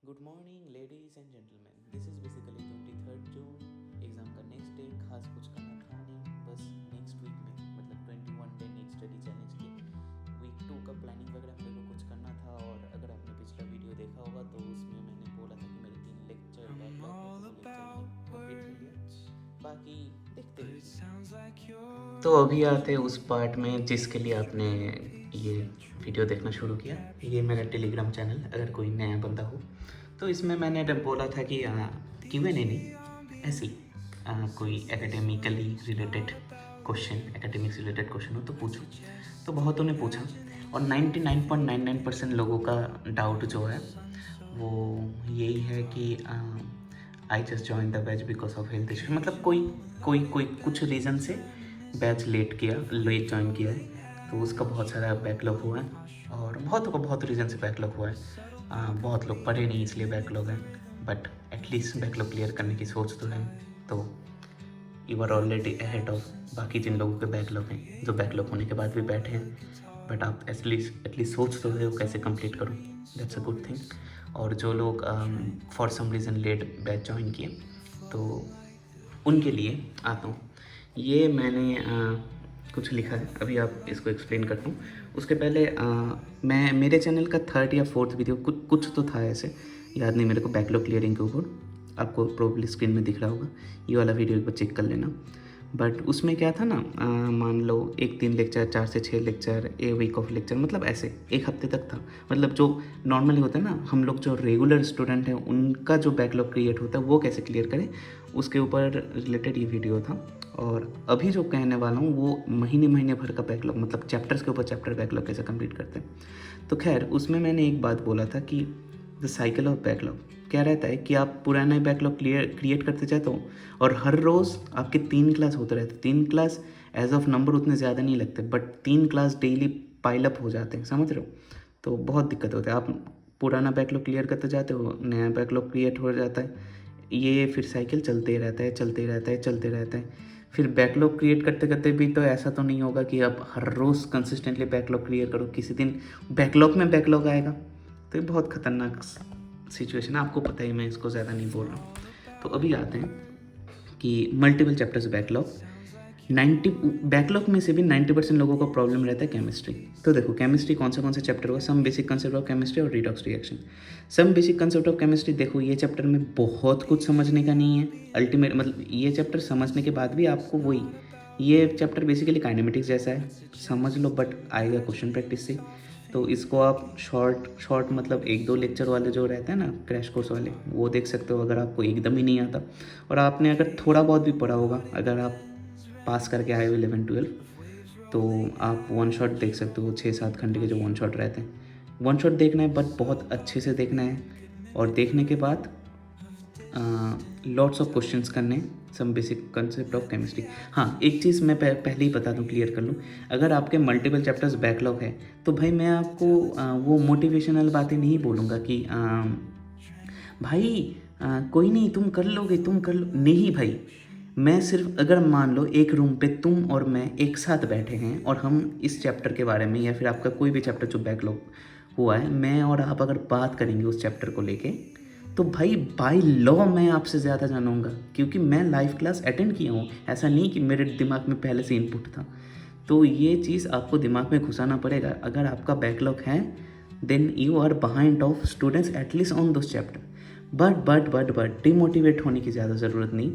Good morning ladies and gentleman, this is basically 23 June. Exam का next day, खास कुछ करना था नहीं, बस नेक्स्ट वीक में मतलब 21 डे नीट स्टडी चैलेंज के वीक 2 का प्लानिंग वगैरह मेरे को कुछ करना था। और अगर आपने पिछला वीडियो देखा होगा तो उसमें मैंने बोला था कि मेरे 3 लेक्चर बैकलॉग है, तो वो लेक्चर मैंने कंप्लीट कर लिया। बाकी देखते हैं। तो अभी आते हैं उस पार्ट में जिसके लिए आपने ये वीडियो देखना शुरू किया। ये मेरा टेलीग्राम चैनल, अगर कोई नया बंदा हो तो इसमें मैंने जब बोला था कि Q&A नहीं, ऐसी कोई academically related question, academics related question हो तो पूछो। तो बहुतों ने पूछा और 99.99% लोगों का डाउट जो है वो यही है कि I just join the batch because of health issue. मतलब कोई कोई कोई कुछ रीज़न से बैच लेट ज्वाइन किया है, तो उसका बहुत सारा बैकलॉग हुआ है। और बहुतों को बहुत रीज़न से बैकलॉग हुआ है। बहुत लोग पढ़े नहीं इसलिए बैकलॉग है, बट एटलीस्ट बैकलॉग क्लियर करने की सोच तो है। तो you are already ahead of बाकी जिन लोगों के बैकलॉग हैं, जो बैकलॉग होने के बाद भी बैठे हैं, बट आप एटलीस्ट सोच तो रहे हो कैसे कंप्लीट करो। That's a good thing. और जो लोग for some reason late batch join किए, तो उनके लिए आता हूँ। ये मैंने कुछ लिखा है, अभी आप इसको एक्सप्लेन करता हूँ। उसके पहले मैं मेरे चैनल का 3rd या 4th वीडियो कुछ तो था ऐसे, याद नहीं मेरे को, बैकलॉग क्लियरिंग के ऊपर। आपको प्रोबेबली स्क्रीन में दिख रहा होगा, ये वाला वीडियो एक बार चेक कर लेना। बट उसमें क्या था ना, मान लो 1-3 लेक्चर, 4 से 6 lecture, a week of lecture, मतलब ऐसे 1 हफ्ते तक था। मतलब जो नॉर्मली होता है ना, हम लोग जो रेगुलर स्टूडेंट हैं उनका जो बैकलॉग क्रिएट होता है वो कैसे क्लियर करें, उसके ऊपर रिलेटेड ये वीडियो था। और अभी जो कहने वाला हूँ वो महीने महीने भर का बैकलॉग, मतलब चैप्टर्स के ऊपर चैप्टर बैकलॉग कैसे कंप्लीट करते हैं। तो खैर उसमें मैंने एक बात बोला था कि द साइकिल ऑफ बैकलॉग क्या रहता है कि आप पुराना बैकलॉग क्रिएट करते जाते हो, और हर रोज़ आपके 3 क्लास होते रहते। 3 क्लास एज ऑफ नंबर उतने ज़्यादा नहीं लगते, but 3 class daily pile up हो जाते हैं, समझ रहे हो। तो बहुत दिक्कत होता है। आप पुराना बैकलॉग क्लियर करते जाते हो, नया बैकलॉग क्रिएट हो जाता है, ये फिर साइकिल चलते रहता है, चलते रहता है, चलते रहता है। फिर बैकलॉग क्रिएट करते करते भी तो ऐसा तो नहीं होगा कि आप हर रोज़ कंसिस्टेंटली बैकलॉग क्लियर करो, किसी दिन बैकलॉग में बैकलॉग आएगा। तो ये बहुत ख़तरनाक सिचुएशन है, आपको पता ही, मैं इसको ज़्यादा नहीं बोल रहा हूँ। तो अभी आते हैं कि मल्टीपल चैप्टर्स बैकलॉग। 90 बैकलॉग में से भी 90% लोगों का प्रॉब्लम रहता है केमिस्ट्री। तो देखो केमिस्ट्री कौन सा चैप्टर होगा, some basic concept of chemistry और redox reaction. Some basic concept of chemistry, देखो ये चैप्टर में बहुत कुछ समझने का नहीं है। अल्टीमेट मतलब ये चैप्टर समझने के बाद भी आपको वही, ये चैप्टर बेसिकली काइनेमेटिक्स जैसा है, समझ लो, बट आएगा क्वेश्चन प्रैक्टिस से। तो इसको आप शॉर्ट मतलब 1-2 लेक्चर वाले जो रहते हैं ना, क्रैश कोर्स वाले, वो देख सकते हो अगर आपको एकदम ही नहीं आता। और आपने अगर थोड़ा बहुत भी पढ़ा होगा, अगर आप पास करके आए हो 11-12, तो आप वन शॉट देख सकते हो। 6-7 घंटे के जो वन शॉट रहते हैं, वन शॉट देखना है, बट बहुत अच्छे से देखना है। और देखने के बाद लॉट्स ऑफ क्वेश्चंस करने हैं, some basic concept of chemistry. हाँ, एक चीज़ मैं पहले ही बता दूँ, क्लियर कर लूँ। अगर आपके मल्टीपल चैप्टर्स बैकलॉग है तो भाई मैं आपको वो मोटिवेशनल बातें नहीं बोलूँगा कि भाई कोई नहीं, तुम कर लोगे, तुम कर लो, नहीं भाई। मैं सिर्फ, अगर मान लो एक रूम पे तुम और मैं एक साथ बैठे हैं और हम इस चैप्टर के बारे में, या फिर आपका कोई भी चैप्टर जो बैकलॉग हुआ है, मैं और आप अगर बात करेंगे उस चैप्टर को लेके, तो भाई बाय लॉ मैं आपसे ज़्यादा जानूंगा, क्योंकि मैं लाइव क्लास अटेंड किया हूँ। ऐसा नहीं कि मेरे दिमाग में पहले से इनपुट था। तो ये चीज़ आपको दिमाग में घुसाना पड़ेगा। अगर आपका बैकलॉग है, then you are behind of students at least on those chapter. But demotivate होने की ज़्यादा ज़रूरत नहीं।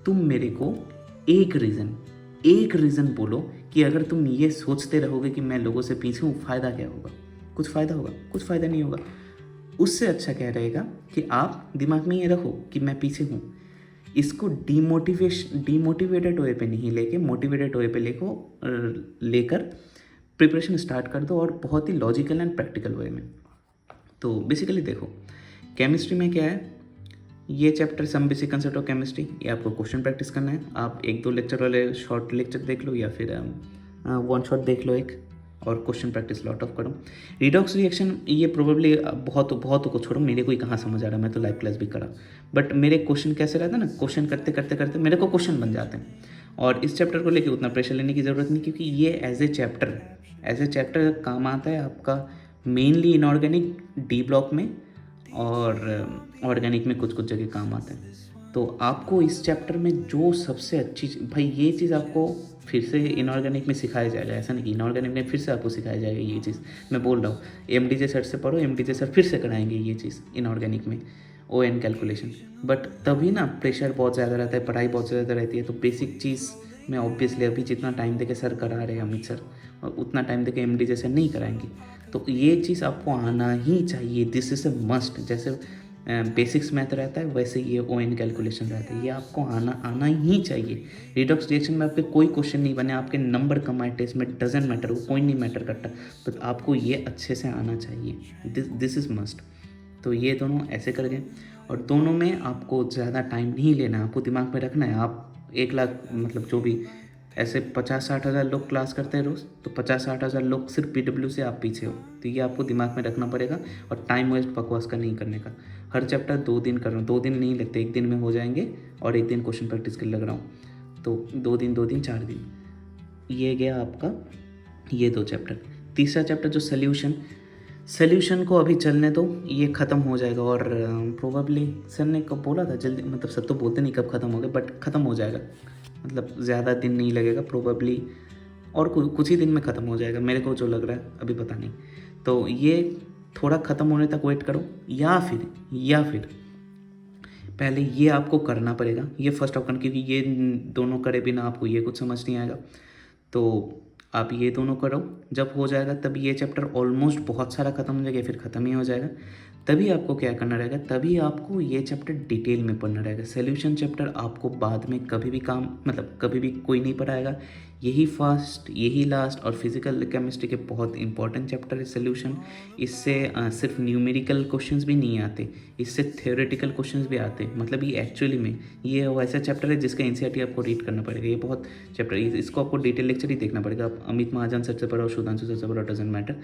तुम मेरे को एक रीज़न बोलो कि अगर तुम ये सोचते रहोगे कि मैं लोगों से पीछे हूँ, फ़ायदा क्या होगा? कुछ फ़ायदा होगा? कुछ फ़ायदा नहीं होगा। उससे अच्छा क्या रहेगा कि आप दिमाग में ये रखो कि मैं पीछे हूँ। इसको डीमोटिवेटेड वे पे नहीं लेके मोटिवेटेड वे पे लेकर प्रिपरेशन स्टार्ट कर दो, और बहुत ही लॉजिकल एंड प्रैक्टिकल वे में। तो बेसिकली देखो केमिस्ट्री में क्या है, ये chapter some basic concept of chemistry, ये आपको क्वेश्चन प्रैक्टिस करना है। आप 1-2 लेक्चर वाले शॉर्ट लेक्चर देख लो, या फिर वन शॉट देख लो एक, और क्वेश्चन प्रैक्टिस लॉट ऑफ करो। रिडॉक्स रिएक्शन ये प्रोबेबली बहुत को छोड़ो, मेरे को ही कहाँ समझ आ रहा है, मैं तो लाइव क्लास भी करा। बट मेरे क्वेश्चन कैसे रहता है ना, क्वेश्चन करते करते करते मेरे को क्वेश्चन बन जाते हैं। और इस चैप्टर को लेके उतना प्रेशर लेने की ज़रूरत नहीं, क्योंकि ये एज ए चैप्टर काम आता है आपका मेनली इनऑर्गेनिक डी ब्लॉक में, और ऑर्गेनिक में कुछ कुछ जगह काम आता है। तो आपको इस चैप्टर में जो सबसे अच्छी भाई ये चीज़ आपको फिर से इनऑर्गेनिक में सिखाया जाएगा, ऐसा नहीं कि इनऑर्गेनिक में फिर से आपको सिखाया जाएगा ये चीज़। मैं बोल रहा हूँ एमडीजे सर से पढ़ो, एमडीजे सर फिर से कराएंगे ये चीज़ इनऑर्गेनिक में, ओ एन कैलकुलेशन। बट तभी ना प्रेशर बहुत ज़्यादा रहता है, पढ़ाई बहुत ज़्यादा रहती है, तो बेसिक चीज़ में ऑब्वियसली अभी जितना टाइम देके सर करा रहे हैं अमित सर, और उतना टाइम देके एमडीजे सर नहीं कराएंगे। तो ये चीज़ आपको आना ही चाहिए, दिस इज़ अ मस्ट। जैसे बेसिक्स मैथ रहता है वैसे ये ओ एन कैलकुलेशन रहता है, ये आपको आना ही चाहिए। रिडक्स रिएक्शन में आपके कोई क्वेश्चन नहीं बने, आपके नंबर कम आए टेस्ट में, डजेंट मैटर, वो कोई नहीं मैटर करता, तो आपको ये अच्छे से आना चाहिए, दिस इज़ मस्ट। तो ये दोनों ऐसे कर गए, और दोनों में आपको ज़्यादा टाइम नहीं लेना है, आपको दिमाग में रखना है। आप 1 लाख मतलब जो भी ऐसे 50-60 हज़ार लोग क्लास करते हैं रोज़, तो 50-60 हज़ार लोग सिर्फ पीडब्ल्यू से आप पीछे हो, तो ये आपको दिमाग में रखना पड़ेगा। और टाइम वेस्ट बकवास का नहीं करने का। हर चैप्टर 2 दिन कर रहा हूँ, 2 दिन नहीं लगते, 1 दिन में हो जाएंगे, और 1 दिन क्वेश्चन प्रैक्टिस के लग रहा हूँ, तो 2 दिन 2 दिन 4 दिन। ये गया आपका ये 2 चैप्टर। तीसरा चैप्टर जो सोल्यूशन को अभी चलने दो, ये ख़त्म हो जाएगा। और प्रोबेबली सर ने कब बोला था जल्दी, मतलब सर तो बोलते नहीं कब ख़त्म हो गया, बट ख़त्म हो जाएगा, मतलब ज़्यादा दिन नहीं लगेगा प्रोबेबली, और कुछ ही दिन में ख़त्म हो जाएगा मेरे को जो लग रहा है, अभी पता नहीं। तो ये थोड़ा ख़त्म होने तक वेट करो, या फिर पहले ये आपको करना पड़ेगा, ये फर्स्ट ऑप्शन, क्योंकि ये दोनों करे बिना आपको ये कुछ समझ नहीं आएगा। तो आप ये दोनों करो, जब हो जाएगा तब ये चैप्टर ऑलमोस्ट बहुत सारा ख़त्म हो जाएगा, फिर ख़त्म ही हो जाएगा। तभी आपको क्या करना रहेगा, तभी आपको ये चैप्टर डिटेल में पढ़ना रहेगा। सोल्यूशन चैप्टर आपको बाद में कभी भी काम, मतलब कभी भी कोई नहीं पढ़ाएगा, यही फर्स्ट यही लास्ट। और फिजिकल केमिस्ट्री के बहुत इंपॉर्टेंट चैप्टर है सोल्यूशन। इससे सिर्फ न्यूमेरिकल क्वेश्चंस भी नहीं आते, इससे थ्योरेटिकल क्वेश्चंस भी आते हैं। मतलब ये एक्चुअली में ये वैसा चैप्टर है जिसका एनसीईआरटी आपको रीड करना पड़ेगा। ये बहुत चैप्टर, इसको आपको डिटेल लेक्चर ही देखना पड़ेगा। आप अमित महाजन सर से पढ़ो, सुधांशु सर से पढ़ो, डजेंट मैटर,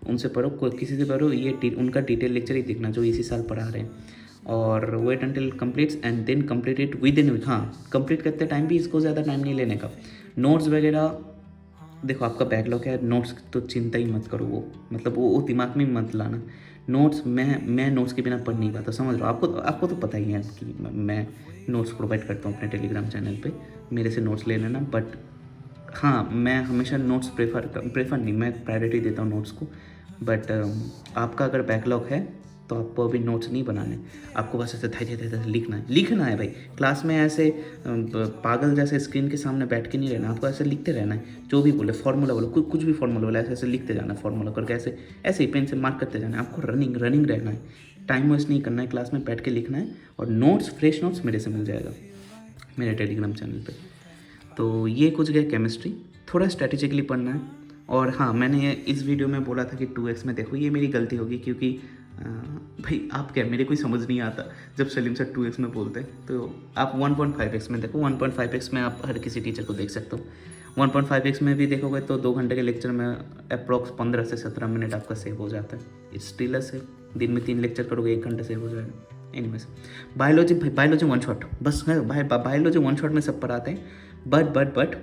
उनसे पढ़ो, किसी से पढ़ो, ये उनका डिटेल लेक्चर ही देखना जो इसी साल पढ़ा रहे हैं। और wait until completes and then complete it within week. हाँ, कंप्लीट करते टाइम भी इसको ज़्यादा टाइम नहीं लेने का। नोट्स वगैरह देखो, आपका बैकलॉग है, नोट्स तो चिंता ही मत करो, वो मतलब वो दिमाग में मत लाना। नोट्स मैं नोट्स के बिना पढ़ नहीं पाता, समझ लो। आपको तो पता ही है कि मैं नोट्स प्रोवाइड करता हूँ अपने टेलीग्राम चैनल पे, मेरे से नोट्स ले लेना। बट हाँ, मैं हमेशा नोट्स प्रेफर नहीं, मैं प्रायोरिटी देता हूँ नोट्स को। बट आपका अगर बैकलॉग है तो आपको अभी नोट्स नहीं बनाने, आपको बस ऐसे धैर्य लिखना है भाई। क्लास में ऐसे पागल जैसे स्क्रीन के सामने बैठ के नहीं रहना, आपको ऐसे लिखते रहना है। जो भी बोले फार्मूला बोलो, कुछ भी फार्मूला बोला, ऐसे लिखते जाना है, फार्मूला करके ऐसे ही पेन से मार्क करते जाना है। आपको रनिंग रहना है, टाइम वेस्ट नहीं करना है, क्लास में बैठ के लिखना है। और नोट्स, फ्रेश नोट्स मेरे से मिल जाएगा मेरे टेलीग्राम चैनल पर। तो ये कुछ गया केमिस्ट्री, थोड़ा स्ट्रैटेजिकली पढ़ना है। और हाँ, मैंने इस वीडियो में बोला था कि 2x में देखो, ये मेरी गलती होगी, क्योंकि भाई आप क्या, मेरे कोई समझ नहीं आता जब सलीम सर 2x में बोलते हैं, तो आप 1.5x में देखो। 1.5x में आप हर किसी टीचर को देख सकते हो। 1.5x में भी देखोगे तो 2 घंटे के लेक्चर में अप्रॉक्स 15 से 17 मिनट आपका सेव हो जाता है। इट्स स्टिल अ सेव, दिन में 3 लेक्चर करोगे 1 घंटे सेव हो जाएगा। एनीवेज, बायोलॉजी 1 शॉट, बस बायोलॉजी 1 शॉट में सब पढ़ाते हैं। बट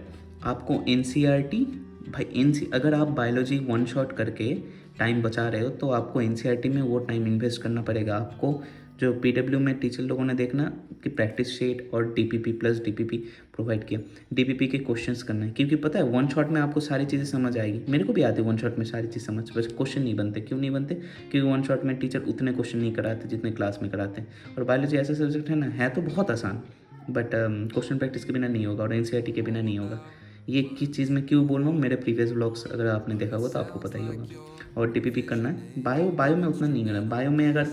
आपको एनसीईआरटी भाई, अगर आप बायोलॉजी 1 शॉट करके टाइम बचा रहे हो तो आपको एनसीईआरटी में वो टाइम इन्वेस्ट करना पड़ेगा। आपको जो पीडब्ल्यू में टीचर लोगों ने देखना कि प्रैक्टिस शीट और डीपीपी प्लस डीपीपी प्रोवाइड किया, डीपीपी के क्वेश्चंस करना है, क्योंकि पता है 1 शॉट में आपको सारी चीज़ें समझ आएगी। मेरे को भी आती है 1 शॉट में सारी चीज़ समझ, बस क्वेश्चन नहीं बनते। क्यों नहीं बनते? क्योंकि 1 शॉट में टीचर उतने क्वेश्चन नहीं कराते जितने क्लास में कराते हैं। और बायोलॉजी ऐसा सब्जेक्ट है ना, है तो बहुत आसान, बट क्वेश्चन प्रैक्टिस के बिना नहीं होगा और एनसीईआरटी के बिना नहीं होगा। ये किस चीज़ में क्यों बोल रहा हूँ, मेरे प्रीवियस व्लॉग्स अगर आपने देखा होगा तो आपको पता ही होगा। और डीपीपी करना है। बायो में उतना नहीं करना। बायो में अगर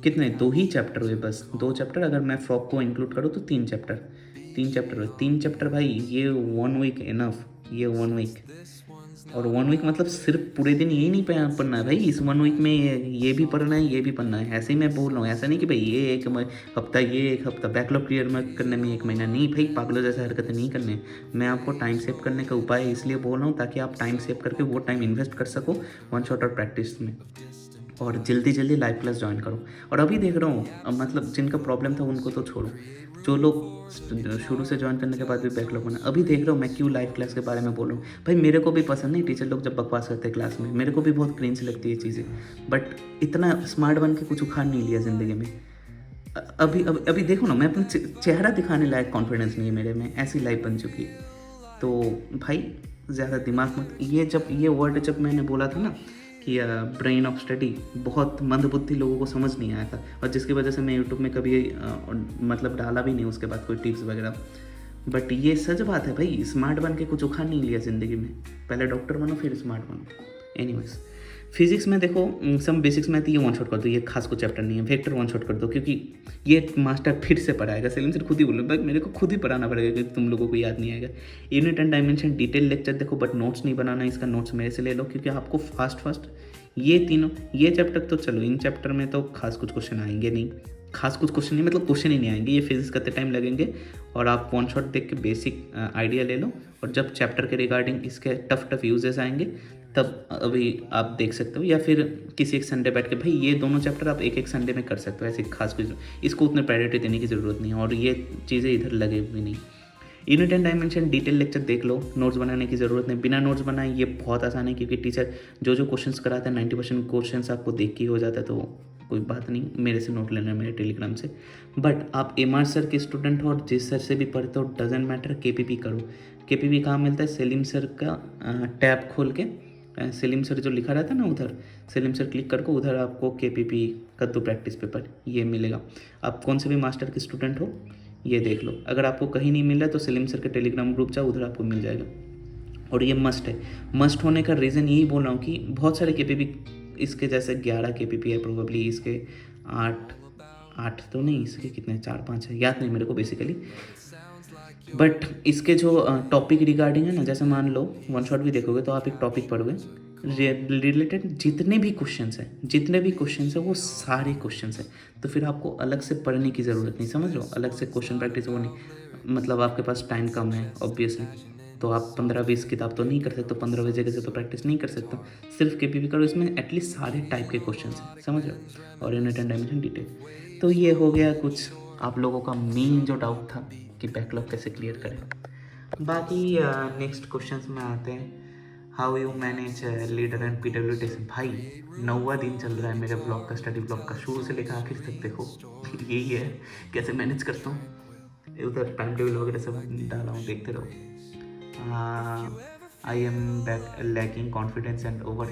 कितने 2 ही चैप्टर हुए, बस 2 चैप्टर। अगर मैं फ्रॉक को इंक्लूड करूँ तो 3 चैप्टर हुए। 3 चैप्टर भाई, ये 1 वीक इनफ, ये 1 वीक। और 1 वीक मतलब सिर्फ पूरे दिन यही नहीं पढ़ना है भाई, इस 1 वीक में ये भी पढ़ना है, ये भी पढ़ना है। ऐसे ही मैं बोल रहा हूँ, ऐसा नहीं कि भाई ये एक हफ्ता बैकलॉग क्लियर करने में 1 महीना, नहीं भाई, पागलों जैसे हरकतें नहीं करने। मैं आपको टाइम सेव करने का उपाय इसलिए बोल रहा हूँ ताकि आप टाइम सेव करके वो टाइम इन्वेस्ट कर सको 1 शॉट और प्रैक्टिस में। और जल्दी जल्दी लाइव क्लास ज्वाइन करो। और अभी देख रहा हूँ मतलब जिनका प्रॉब्लम था उनको तो छोड़ो, जो लोग शुरू से ज्वाइन करने के बाद भी बैकलॉग बना, अभी देख रहा हूँ मैं क्यों लाइव क्लास के बारे में बोल रहा हूँ। भाई मेरे को भी पसंद नहीं टीचर लोग जब बकवास करते हैं क्लास में, मेरे को भी बहुत क्रिंज लगती है चीज़ें, बट इतना स्मार्ट बन के कुछ उखाड़ नहीं लिया ज़िंदगी में। अभी देखो ना, मैं अपना चेहरा दिखाने लायक कॉन्फिडेंस नहीं है मेरे में, ऐसी लाइफ बन चुकी है। तो भाई ज़्यादा दिमाग मत, ये वर्ड जब मैंने बोला था ना कि ब्रेन ऑफ स्टडी, बहुत मंदबुद्धि लोगों को समझ नहीं आया था, और जिसकी वजह से मैं यूट्यूब में कभी मतलब डाला भी नहीं उसके बाद कोई टिप्स वगैरह। बट ये सच बात है भाई, स्मार्ट बन के कुछ उखाड़ नहीं लिया ज़िंदगी में, पहले डॉक्टर बनो फिर स्मार्ट बनो। एनीवेज, फिजिक्स में देखो सम बेसिक्स में तो ये वन शॉट कर दो, ये खास कोई चैप्टर नहीं है, वेक्टर वन शॉट कर दो, क्योंकि ये मास्टर फिर से पढ़ाएगा, सेलिम सर खुद ही बोलो भाई मेरे को खुद ही पढ़ाना पड़ेगा क्योंकि तुम लोगों को याद नहीं आएगा। Unit and dimension detail lecture देखो, बट नोट्स नहीं बनाना, इसका नोट्स मेरे से ले लो, क्योंकि आपको फास्ट ये तीनों ये चैप्टर तो चलो, इन चैप्टर में तो खास कुछ क्वेश्चन आएंगे नहीं, खास कुछ क्वेश्चन नहीं मतलब क्वेश्चन ही नहीं आएंगे, ये फिजिक्स करते टाइम लगेंगे, और आप वन शॉट देख के बेसिक आइडिया ले लो, और जब चैप्टर के रिगार्डिंग इसके टफ यूजेस आएंगे तब अभी आप देख सकते हो, या फिर किसी एक संडे बैठ के, भाई ये दोनों चैप्टर आप एक संडे में कर सकते हो, ऐसी खास कुछ इसको उतने प्रायोरिटी देने की ज़रूरत नहीं है, और ये चीज़ें इधर लगे भी नहीं। Unit and dimension detail lecture देख लो, नोट्स बनाने की ज़रूरत नहीं, बिना नोट्स बनाए ये बहुत आसान है, क्योंकि टीचर जो क्वेश्चंस कराते हैं 90% क्वेश्चंस आपको देख के हो जाता है, तो कोई बात नहीं, मेरे से नोट लेना मेरे टेलीग्राम से। बट आप एम सर के स्टूडेंट हो और जिस सर से भी पढ़ते हो, डजेंट मैटर, KPP करो। KPP कहाँ मिलता है? सेलिम सर का टैब खोल के, सेलिम सर जो लिखा रहता है ना उधर, सेलिम सर क्लिक करके उधर आपको KPP कद्दू प्रैक्टिस पेपर ये मिलेगा। आप कौन से भी मास्टर के स्टूडेंट हो ये देख लो, अगर आपको कहीं नहीं मिल रहा है तो सेलिम सर के टेलीग्राम ग्रुप जाओ, उधर आपको मिल जाएगा। और ये मस्ट है, मस्ट होने का रीज़न यही बोल रहा हूँ कि बहुत सारे KPP, इसके जैसे 11 KPP है प्रोबेबली, इसके 8 तो नहीं, इसके कितने 4-5 है याद नहीं मेरे को बेसिकली, बट इसके जो टॉपिक रिगार्डिंग है ना, जैसे मान लो वन शॉट भी देखोगे तो आप एक टॉपिक पढ़ोगे रिलेटेड, जितने भी क्वेश्चंस हैं वो सारे क्वेश्चंस हैं, तो फिर आपको अलग से पढ़ने की ज़रूरत नहीं, समझ लो, अलग से क्वेश्चन प्रैक्टिस वो नहीं, मतलब आपके पास टाइम कम है ऑब्वियसली, तो आप 15-20 किताब तो नहीं कर सकते, 15-20 जगह से तो प्रैक्टिस नहीं कर सकते, सिर्फ KPP करो, इसमें एटलीस्ट सारे टाइप के क्वेश्चन हैं, समझ लो, और यूनिट एंड डायमेंशन डिटेल। तो ये हो गया कुछ आप लोगों का मेन जो डाउट था कि बैकलॉग कैसे क्लियर करें। बाकी नेक्स्ट क्वेश्चन में आते हैं, how you manage leader and PW test. भाई 9वां दिन चल रहा है मेरे ब्लॉग का, स्टडी ब्लॉग का, शुरू से लेकर आखिर तक देखो यही है कैसे मैनेज करता हूँ, उधर टाइम टेबल वगैरह सब डाला हूँ, देखते रहो। I am back lacking confidence and over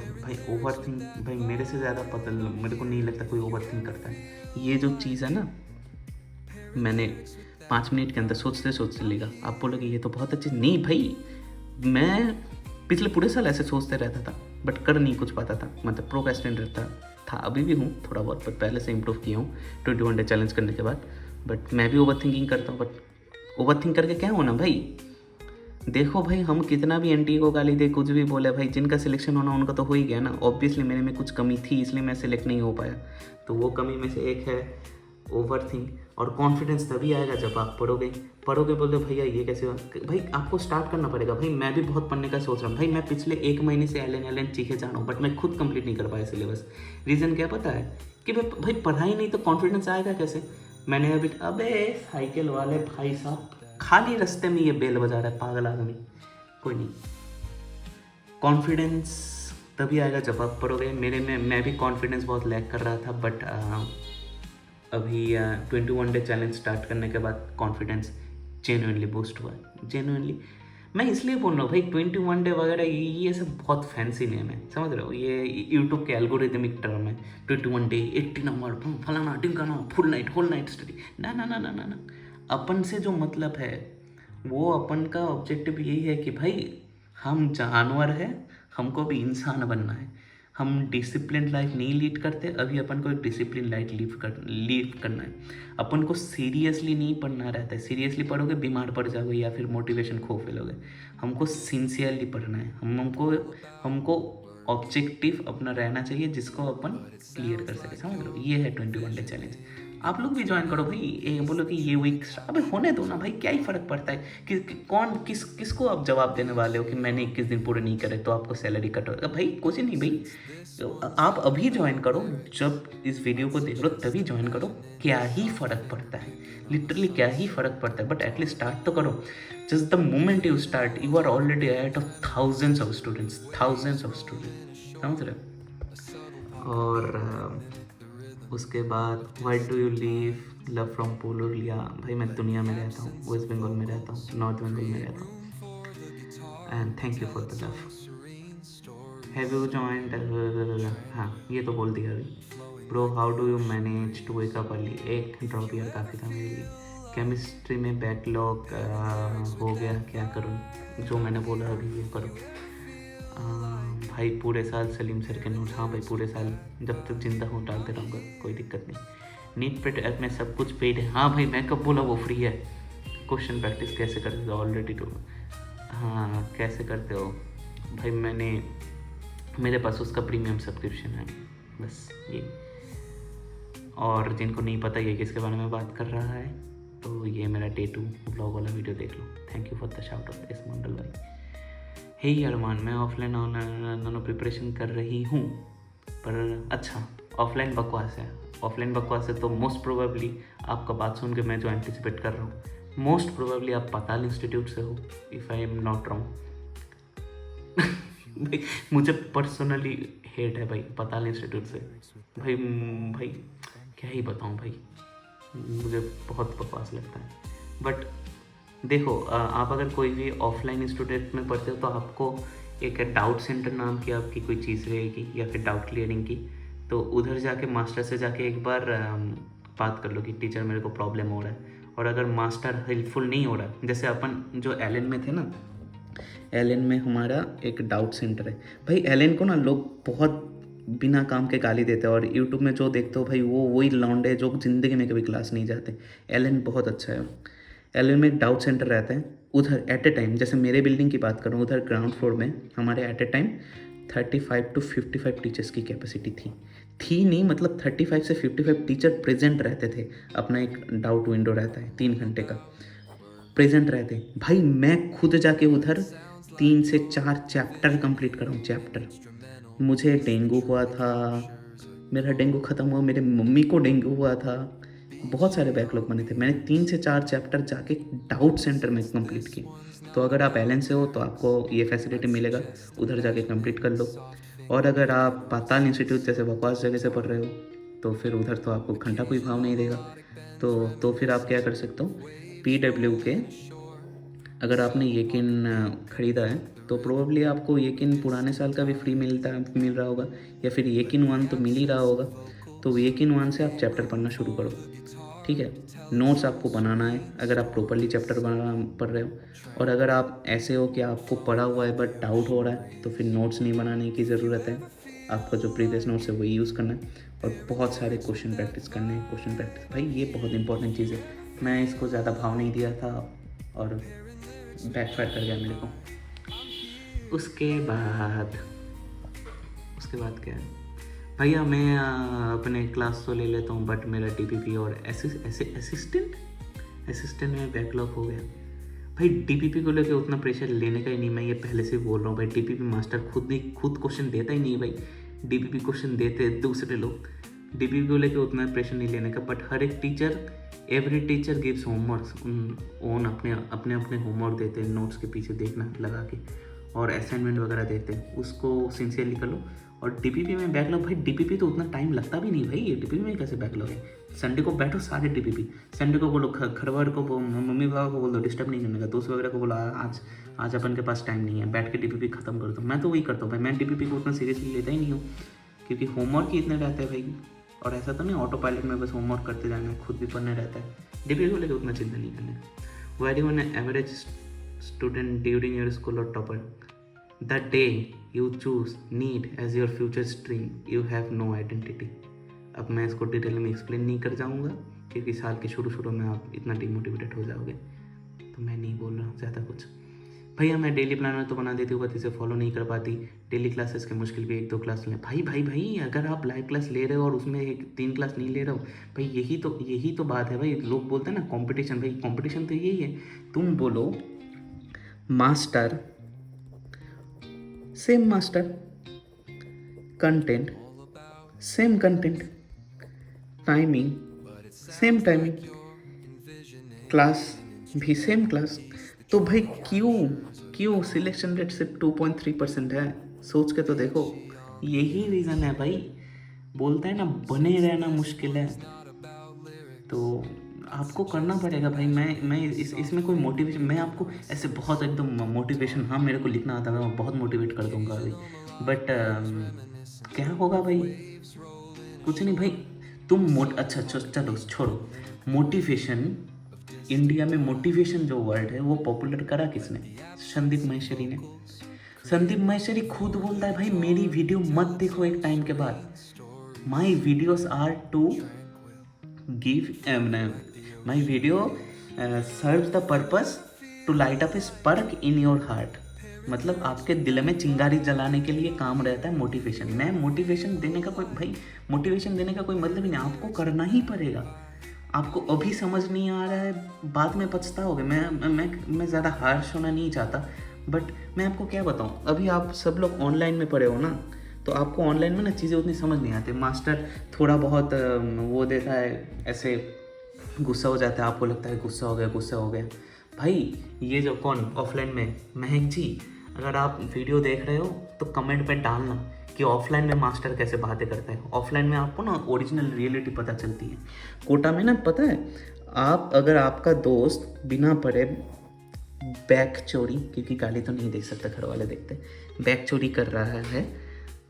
think. भाई मेरे से ज़्यादा पता, मेरे को नहीं लगता कोई ओवर थिंक करता है, ये जो चीज़ है ना, मैंने 5 मिनट के अंदर सोचते लिखा। आप बोलोगे ये तो बहुत अच्छी, नहीं भाई, मैं पिछले पूरे साल ऐसे सोचते रहता था, बट कर नहीं कुछ पाता था, मतलब प्रोक्रेस्टिनेटर था, अभी भी हूँ थोड़ा बहुत, बट पहले से इम्प्रूव किया हूँ 21 डे चैलेंज करने के बाद। बट मैं भी ओवर थिंकिंग करता हूँ, बट ओवर थिंक करके क्या होना भाई, देखो भाई, हम कितना भी एंटी को गाली दे, कुछ भी बोले, भाई जिनका सिलेक्शन होना उनका तो हो ही गया ना। ऑब्वियसली मेरे में कुछ कमी थी, इसलिए मैं सिलेक्ट नहीं हो पाया, तो वो कमी में से एक है ओवर थिंक। और कॉन्फिडेंस तभी आएगा जब आप पढ़ोगे बोलते भैया ये कैसे होगा, भाई आपको स्टार्ट करना पड़ेगा। भाई मैं भी बहुत पढ़ने का सोच रहा हूँ, भाई मैं पिछले 1 महीने से एल चीखे जा रहा हूँ, बट मैं खुद कंप्लीट नहीं कर पाया सिलेबस। रीज़न क्या पता है कि भाई पढ़ाई नहीं तो कॉन्फिडेंस आएगा कैसे। मैंने अबे साइकिल वाले भाई साहब खाली रास्ते में ये बेल बजा रहा है, पागल आदमी। कोई नहीं, कॉन्फिडेंस तभी आएगा जब आप पढ़ोगे। मेरे में मैं भी कॉन्फिडेंस बहुत लैक कर रहा था, बट अभी 21 डे चैलेंज स्टार्ट करने के बाद कॉन्फिडेंस जेन्युइनली बूस्ट हुआ है। जेन्युइनली मैं इसलिए बोल रहा हूँ भाई, 21 डे वगैरह ये सब बहुत फैंसी नेम है, समझ रहे हो, ये यूट्यूब के एल्गोरिदमिक टर्म है। 21 डे 80 नंबर फलाना टिमकाना, full night whole night study, ना। अपन से जो मतलब है वो, अपन का ऑब्जेक्टिव यही है कि भाई हम जानवर हैं, हमको भी इंसान बनना है। हम डिसिप्लिन लाइफ नहीं लीड करते, अभी अपन को एक डिसिप्लिन लाइफ लीड करना है। अपन को सीरियसली नहीं पढ़ना रहता है, सीरियसली पढ़ोगे बीमार पड़ जाओगे या फिर मोटिवेशन खो फैलोगे। हमको सिंसियरली पढ़ना है, हमको ऑब्जेक्टिव अपना रहना चाहिए जिसको अपन क्लियर कर सके, समझ लो। ये है 21 डे चैलेंज। आप लोग भी ज्वाइन करो भाई। बोलो कि ये वीक अबे होने दो ना भाई, क्या ही फ़र्क पड़ता है कौन किसको आप जवाब देने वाले हो कि मैंने 21 दिन पूरे नहीं करे तो आपको सैलरी कट होगा। भाई कुछ नहीं भाई, तो आप अभी ज्वाइन करो, जब इस वीडियो को देख लो तभी ज्वाइन करो। क्या ही फ़र्क पड़ता है, लिटरली क्या ही फ़र्क पड़ता है। बट एटलीस्ट स्टार्ट तो करो। Just the moment you start you are already at of thousands of students, समझ रहे हो। और उसके बाद why do you leave love from Purulia. भाई मैं दुनिया में रहता हूँ, वेस्ट बंगाल में रहता हूँ, नॉर्थ बंगाल में रहता हूँ। And thank you for the love. Have you joined, हाँ ये तो बोल दिया अभी। Bro how do you manage to wake up early. एक ड्रॉप ईयर काफ़ी था मेरे लिए। केमिस्ट्री में बैकलॉग हो गया, क्या करूँ। जो मैंने बोला अभी ये करो। भाई पूरे साल सलीम सर के नोट्स, हाँ भाई पूरे साल जब तक जिंदा हूँ डालते रहूँगा, कोई दिक्कत नहीं। नीट पे ऐप में सब कुछ पेड है। हाँ भाई मैं कब बोला वो फ्री है। क्वेश्चन प्रैक्टिस कैसे करते हो ऑलरेडी तो, हाँ कैसे करते हो भाई। मेरे पास उसका प्रीमियम सब्सक्रिप्शन है, बस ये। और जिनको नहीं पता ये किसके बारे में बात कर रहा है, तो ये मेरा डे 2 ब्लॉग वाला वीडियो देख लो। Thank you for the shout out S Mandal भाई। हे अरमान, मैं ऑफलाइन ऑनलाइन दोनों प्रिपरेशन कर रही हूँ, पर अच्छा ऑफलाइन बकवास है। ऑफलाइन बकवास है तो मोस्ट प्रोबेबली आपका बात सुन के मैं जो एंटिसिपेट कर रहा हूँ, मोस्ट प्रोबेबली आप पाताल इंस्टीट्यूट से हो, if I am not wrong. भाई मुझे पर्सनली हेट है भाई पाताल इंस्टीट्यूट से। भाई क्या ही बताऊँ भाई, मुझे बहुत बकवास लगता है। बट देखो आप अगर कोई भी ऑफलाइन इंस्टीट्यूट में पढ़ते हो तो आपको एक डाउट सेंटर नाम की आपकी कोई चीज़ रहेगी, या फिर डाउट क्लियरिंग की। तो उधर जाके मास्टर से जाके एक बार बात कर लो कि टीचर मेरे को प्रॉब्लम हो रहा है। और अगर मास्टर हेल्पफुल नहीं हो रहा, जैसे अपन जो एलन में थे ना, एलन में हमारा एक डाउट सेंटर है भाई। एलन को ना लोग बहुत बिना काम के गाली देते हैं, और यूट्यूब में जो देखते हो भाई वो वही लौंडे जो ज़िंदगी में कभी क्लास नहीं जाते। एलन बहुत अच्छा है। एलन में एक डाउट सेंटर रहता है, उधर एट ए टाइम, जैसे मेरे बिल्डिंग की बात करूँ, उधर ग्राउंड फ्लोर में हमारे at a time 35 to 55 teachers की कैपेसिटी थी नहीं, मतलब 35 से 55 टीचर प्रेजेंट रहते थे। अपना एक डाउट विंडो रहता है 3 घंटे का, प्रेजेंट रहते भाई। मैं खुद जाके उधर 3 से 4 चैप्टर कंप्लीट कर रहा हूँ। चैप्टर, मुझे डेंगू हुआ था, मेरा डेंगू ख़त्म हुआ, मेरे मम्मी को डेंगू हुआ था, बहुत सारे बैकलॉग बने थे। मैंने 3 से 4 चैप्टर जाके डाउट सेंटर में कंप्लीट किए। तो अगर आप एलन से हो तो आपको ये फैसिलिटी मिलेगा, उधर जाके कंप्लीट कर लो। और अगर आप पाताल इंस्टीट्यूट जैसे बकवास जगह से पढ़ रहे हो तो फिर उधर तो आपको घंटा कोई भाव नहीं देगा। तो फिर आप क्या कर सकते हो, PW के अगर आपने येकिन ख़रीदा है तो प्रोबेबली आपको येकिन पुराने साल का भी फ्री मिल रहा होगा, या फिर येकिन 1 तो मिल ही रहा होगा। तो येकिन 1 से आप चैप्टर पढ़ना शुरू करो, ठीक है। नोट्स आपको बनाना है अगर आप प्रॉपरली चैप्टर पढ़ रहे हो। और अगर आप ऐसे हो कि आपको पढ़ा हुआ है बट डाउट हो रहा है, तो फिर नोट्स नहीं बनाने की ज़रूरत है। आपका जो प्रीवियस नोट्स है वही यूज़ करना है, और बहुत सारे क्वेश्चन प्रैक्टिस करने हैं। क्वेश्चन प्रैक्टिस भाई ये बहुत इंपॉर्टेंट चीज़ है। मैं इसको ज़्यादा भाव नहीं दिया था और बैकफायर कर गया मेरे को। उसके बाद क्या है भैया, मैं अपने क्लास तो ले लेता हूँ, बट मेरा DPP और असिस्टेंट में बैकलॉग हो गया। भाई DPP को लेकर उतना प्रेशर लेने का ही नहीं, मैं ये पहले से बोल रहा हूँ भाई। DPP मास्टर खुद क्वेश्चन देता ही नहीं भाई। DPP क्वेश्चन देते दूसरे लोग, DPP को लेकर उतना प्रेशर नहीं लेने का। बट हर एक teacher, every teacher gives homework own, अपने होमवर्क देते हैं, नोट्स के पीछे देखना लगा के, और असाइनमेंट वगैरह देते हैं, उसको सिंसियरली कर लो। और DPP में बैकलॉग, भाई DPP तो उतना टाइम लगता भी नहीं भाई। ये DPP में कैसे बैकलॉग है। संडे को बैठो सारे DPP, संडे को बोलो घर वाले को, मम्मी पापा को बोल दो डिस्टर्ब नहीं करने का, दोस्त वगैरह को बोलो आज अपन के पास टाइम नहीं है, बैठ के DPP ख़त्म कर दो। मैं तो वही करता हूँ भाई, मैं DPP को उतना सीरियसली लेता ही नहीं हूँ, क्योंकि होमवर्क ही इतने रहते हैं भाई। और ऐसा तो नहीं ऑटो पायलट में बस होमवर्क करते जाना है, खुद भी पढ़ने रहता है। DPP को लेकर उतना चिंता नहीं करना। Very one average student during your school और topper, the day you choose need as your future stream you have no identity। अब मैं इसको डिटेल में एक्सप्लेन नहीं कर जाऊंगा, क्योंकि साल के शुरू में आप इतना डिमोटिवेटेड हो जाओगे, तो मैं नहीं बोल रहा हूँ ज़्यादा कुछ। भैया मैं डेली प्लानर तो बना देती हूँ बट इसे फॉलो नहीं कर पाती, डेली क्लासेस के मुश्किल भी 1-2 क्लास लें। भाई भाई भाई अगर आप लाइव क्लास ले रहे हो और उसमें 1-3 क्लास नहीं ले रहे हो, भाई यही तो बात है भाई। लोग बोलते हैं ना कंपटीशन, भाई कंपटीशन तो यही है। तुम बोलो master, same master, content same content, timing same timing, class भी सेम क्लास, तो भाई क्यों सिलेक्शन रेट सिर्फ 2.3% है? सोच के तो देखो, यही रीज़न है भाई। बोलते हैं ना बने रहना मुश्किल है, तो आपको करना पड़ेगा भाई। मैं इसमें कोई मोटिवेशन, मैं आपको ऐसे बहुत एकदम मोटिवेशन, हाँ मेरे को लिखना आता है, मैं बहुत मोटिवेट कर दूंगा अभी, बट क्या होगा भाई? कुछ नहीं भाई। अच्छा चलो छोड़ो मोटिवेशन। इंडिया में मोटिवेशन जो वर्ड है वो पॉपुलर करा किसने? संदीप माहेश्वरी ने। संदीप माहेश्वरी खुद बोलता है भाई मेरी वीडियो मत देखो एक टाइम के बाद। My videos are to give my video serve the purpose to light up a spark in your heart. मतलब आपके दिल में चिंगारी जलाने के लिए काम रहता है मोटिवेशन। मैं मोटिवेशन देने का कोई मतलब ही नहीं, आपको करना ही पड़ेगा। आपको अभी समझ नहीं आ रहा है, बाद में पछताओगे। मैं ज़्यादा हार्श होना नहीं चाहता, बट मैं आपको क्या बताऊँ, अभी आप सब लोग ऑनलाइन में पढ़े हो ना, तो आपको ऑनलाइन में ना चीज़ें उतनी समझ नहीं आती। मास्टर थोड़ा बहुत वो देता है, ऐसे गुस्सा हो जाता है, आपको लगता है गुस्सा हो गया। भाई ये जो कौन ऑफलाइन में महक जी, अगर आप वीडियो देख रहे हो तो कमेंट पे डालना कि ऑफलाइन में मास्टर कैसे बातें करते हैं। ऑफलाइन में आपको ना ओरिजिनल रियलिटी पता चलती है। कोटा में ना पता है, अगर आपका दोस्त बिना पढ़े बैग चोरी, क्योंकि गाली तो नहीं दे सकता, घर वाले देखते, बैग चोरी कर रहा है,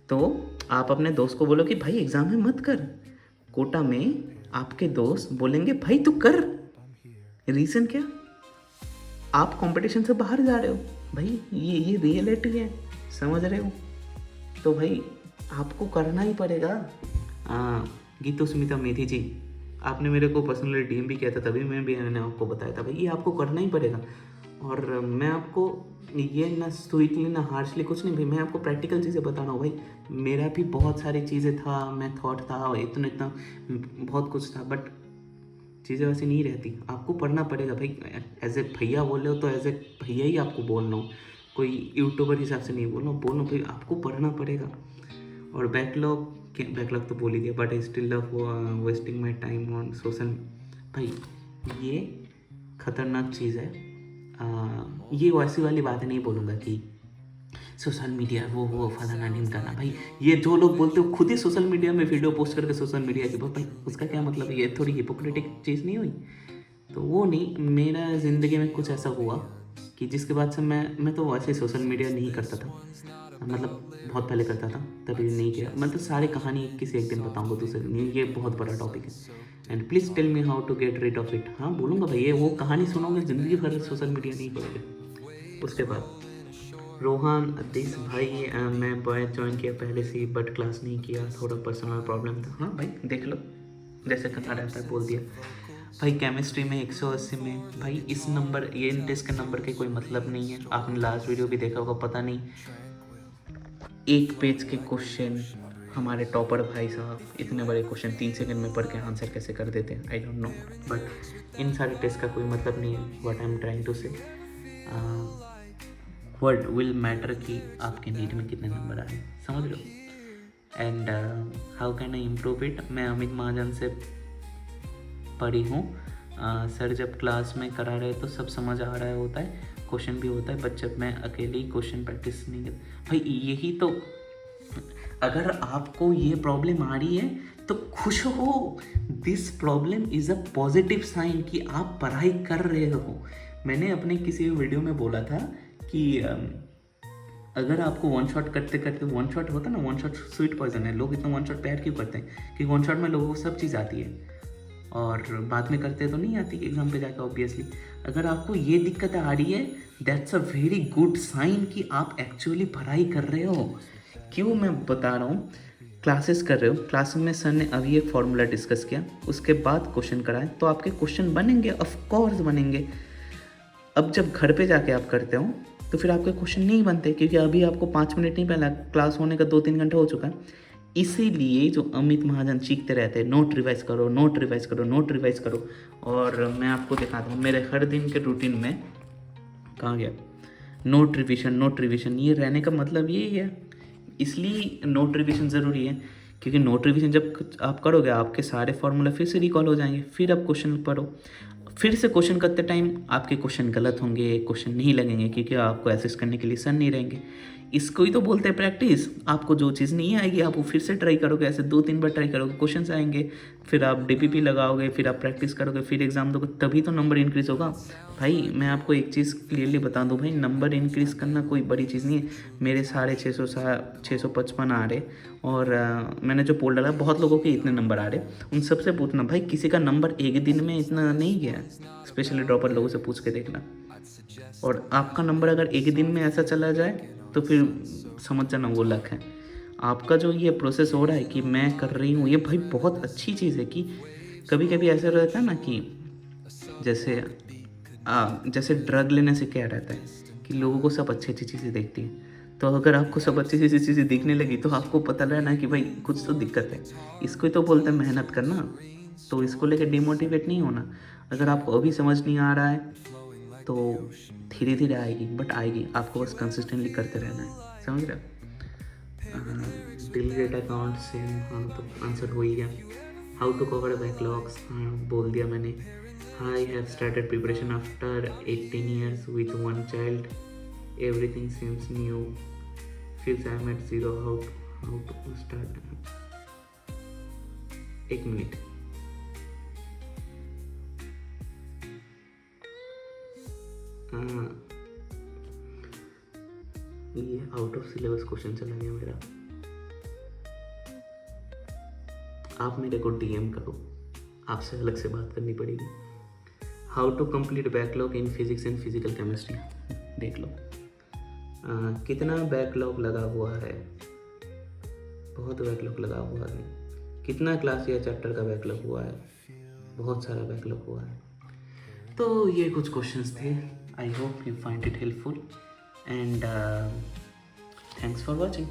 तो आप अपने दोस्त को बोलो कि भाई एग्ज़ाम है मत कर। कोटा में आपके दोस्त बोलेंगे भाई तू कर। रीज़न क्या? आप कंपटीशन से बाहर जा रहे हो भाई, ये रियलिटी है, समझ रहे हो? तो भाई आपको करना ही पड़ेगा। गीतू स्मिता मेधी जी, आपने मेरे को पर्सनली डीएम भी किया था, तभी मैंने आपको बताया था भाई ये आपको करना ही पड़ेगा। और मैं आपको ये ना स्वीटली ना हार्शली कुछ नहीं भाई, मैं आपको प्रैक्टिकल चीज़ें बता रहा हूँ भाई। मेरा भी बहुत सारी चीज़ें था, मैं थॉट था, इतना बहुत कुछ था, बट चीज़ें वैसे नहीं रहती। आपको पढ़ना पड़ेगा भाई। एज ए भैया बोल रहे हो तो एज ए भैया ही आपको बोल रहा हूँ, कोई यूट्यूबर हिसाब से नहीं बोल रहा हूँ भाई, आपको पढ़ना पड़ेगा। और बैकलॉग तो बोल ही दिया, but I still love wasting my time on social. भाई ये खतरनाक चीज़ है। ये वैसी वाली बातें नहीं बोलूँगा कि सोशल मीडिया वो फलाना ढिमकाना। भाई ये जो लोग बोलते हो खुद ही सोशल मीडिया में वीडियो पोस्ट करके सोशल मीडिया की, भाई उसका क्या मतलब? ये थोड़ी हिपोक्रेटिक चीज़ नहीं हुई? तो वो नहीं, मेरा ज़िंदगी में कुछ ऐसा हुआ कि जिसके बाद से मैं तो वैसे सोशल मीडिया नहीं करता था, मतलब बहुत पहले करता था, तभी नहीं किया। मैं तो सारी कहानी किसी एक दिन बताऊंगा दूसरे दिन, ये बहुत बड़ा टॉपिक है। And please tell me how to get rid of it. हाँ बोलूँगा भाई, ये वो कहानी सुनोगे, ज़िंदगी भर सोशल मीडिया नहीं करोगे। उसके बाद रोहान अतीस भाई, मैं बॉय ज्वाइन किया पहले से ही, बट क्लास नहीं किया, थोड़ा पर्सनल प्रॉब्लम था। हाँ भाई देख लो, जैसे कहा रहता है बोल दिया भाई। केमिस्ट्री में 180 में भाई, इस नंबर, ये टेस्ट के नंबर के कोई मतलब नहीं है। आपने लास्ट वीडियो भी देखा होगा, पता नहीं 1 पेज के क्वेश्चन हमारे टॉपर भाई साहब इतने बड़े क्वेश्चन 3 सेकंड में पढ़ के आंसर कैसे कर देते हैं, आई डोंट नो। बट इन सारे टेस्ट का कोई मतलब नहीं है। What I am trying to say, what will matter कि आपके नीट में कितने नंबर आए, समझ लो। And how can I improve it. मैं अमित महाजन से पढ़ी हूँ। सर जब क्लास में करा रहे तो सब समझ आ रहा होता है, क्वेश्चन भी होता है, बट जब मैं अकेले ही क्वेश्चन प्रैक्टिस नहीं कर। भाई यही तो, अगर आपको ये प्रॉब्लम आ रही है तो खुश हो। This problem is a positive sign कि आप पढ़ाई कर रहे हो। मैंने अपने किसी वीडियो में बोला था कि अगर आपको वन शॉट करते करते, वन शॉट होता है ना, वन शॉट स्वीट पॉइजन है। लोग इतना वन शॉट प्यार क्यों करते हैं कि वन शॉट में लोगों को सब चीज़ आती है और बाद में करते तो नहीं आती एग्जाम पे जाकर ऑब्वियसली। अगर आपको ये दिक्कत आ रही है, that's a very good sign कि आप एक्चुअली पढ़ाई कर रहे हो। क्यों मैं बता रहा हूँ, क्लासेस कर रहे हो, क्लास में सर ने अभी एक फॉर्मूला डिस्कस किया, उसके बाद क्वेश्चन कराएं तो आपके क्वेश्चन बनेंगे, ऑफ कोर्स बनेंगे। अब जब घर पे जाके आप करते हो तो फिर आपके क्वेश्चन नहीं बनते, क्योंकि अभी आपको 5 मिनट नहीं पहला, क्लास होने का 2-3 घंटा हो चुका है। इसीलिए जो अमित महाजन चीखते रहते हैं नोट रिवाइज करो, नोट रिवाइज करो, नोट रिवाइज करो। और मैं आपको दिखाता हूँ मेरे हर दिन के रूटीन में कहाँ गया नोट रिविजन। नोट रिविजन ये रहने का मतलब यही है, इसलिए नोट रिविजन ज़रूरी है, क्योंकि नोट रिविजन जब आप करोगे आपके सारे फॉर्मूला फिर से रिकॉल हो जाएंगे, फिर आप क्वेश्चन पढ़ो। फिर से क्वेश्चन करते टाइम आपके क्वेश्चन गलत होंगे, क्वेश्चन नहीं लगेंगे, क्योंकि आपको असिस्ट करने के लिए सर नहीं रहेंगे। इसको ही तो बोलते हैं प्रैक्टिस। आपको जो चीज़ नहीं आएगी आप वो फिर से ट्राई करोगे, ऐसे 2-3 बार ट्राई करोगे, क्वेश्चन आएंगे, फिर आप डीपीपी लगाओगे, फिर आप प्रैक्टिस करोगे, फिर एग्ज़ाम दोगे, तभी तो नंबर इंक्रीज़ होगा। भाई मैं आपको एक चीज़ क्लियरली बता दूं भाई, नंबर इंक्रीज़ करना कोई बड़ी चीज़ नहीं है। मेरे 655 आ रहे, और मैंने जो पोल डाला बहुत लोगों के इतने नंबर आ रहे। उन सबसे पूछना भाई किसी का नंबर एक दिन में इतना नहीं गया, स्पेशली ड्रॉपर लोगों से पूछ के देखना। और आपका नंबर अगर एक दिन में ऐसा चला जाए तो फिर समझ जाना वो लक है। आपका जो ये प्रोसेस हो रहा है कि मैं कर रही हूँ, ये भाई बहुत अच्छी चीज़ है। कि कभी कभी ऐसा रहता है ना कि जैसे ड्रग लेने से क्या रहता है कि लोगों को सब अच्छी अच्छी चीज़ें दिखती हैं। तो अगर आपको सब अच्छी अच्छी चीज़ें दिखने लगी तो आपको पता रहना कि भाई कुछ तो दिक्कत है। इसको ही तो बोलते हैं मेहनत करना। तो इसको लेकर डिमोटिवेट नहीं होना। अगर आपको अभी समझ नहीं आ रहा है तो धीरे धीरे आएगी, बट आएगी। आपको बस कंसिस्टेंटली करते रहना है, समझ रहे हो। डिलीट अकाउंट से हाँ तो आंसर हो ही गया। हाउ टू कवर बैकलॉग्स बोल दिया मैंने। I have started preparation after 18 years with one child. Everything seems new. Feels I'm at zero. How to start? एक मिनट। ये आउट ऑफ सिलेबस क्वेश्चन चला गया मेरा। आप मेरे को डीएम करो, आपसे अलग से बात करनी पड़ेगी। How to complete backlog in physics and physical chemistry, देख लो। कितना बैकलॉग लगा हुआ है, बहुत बैकलॉग लगा हुआ है। कितना क्लास या चैप्टर का बैकलॉग हुआ है, बहुत सारा बैकलॉग हुआ है। तो ये कुछ क्वेश्चंस थे। I hope you find it helpful and thanks for watching.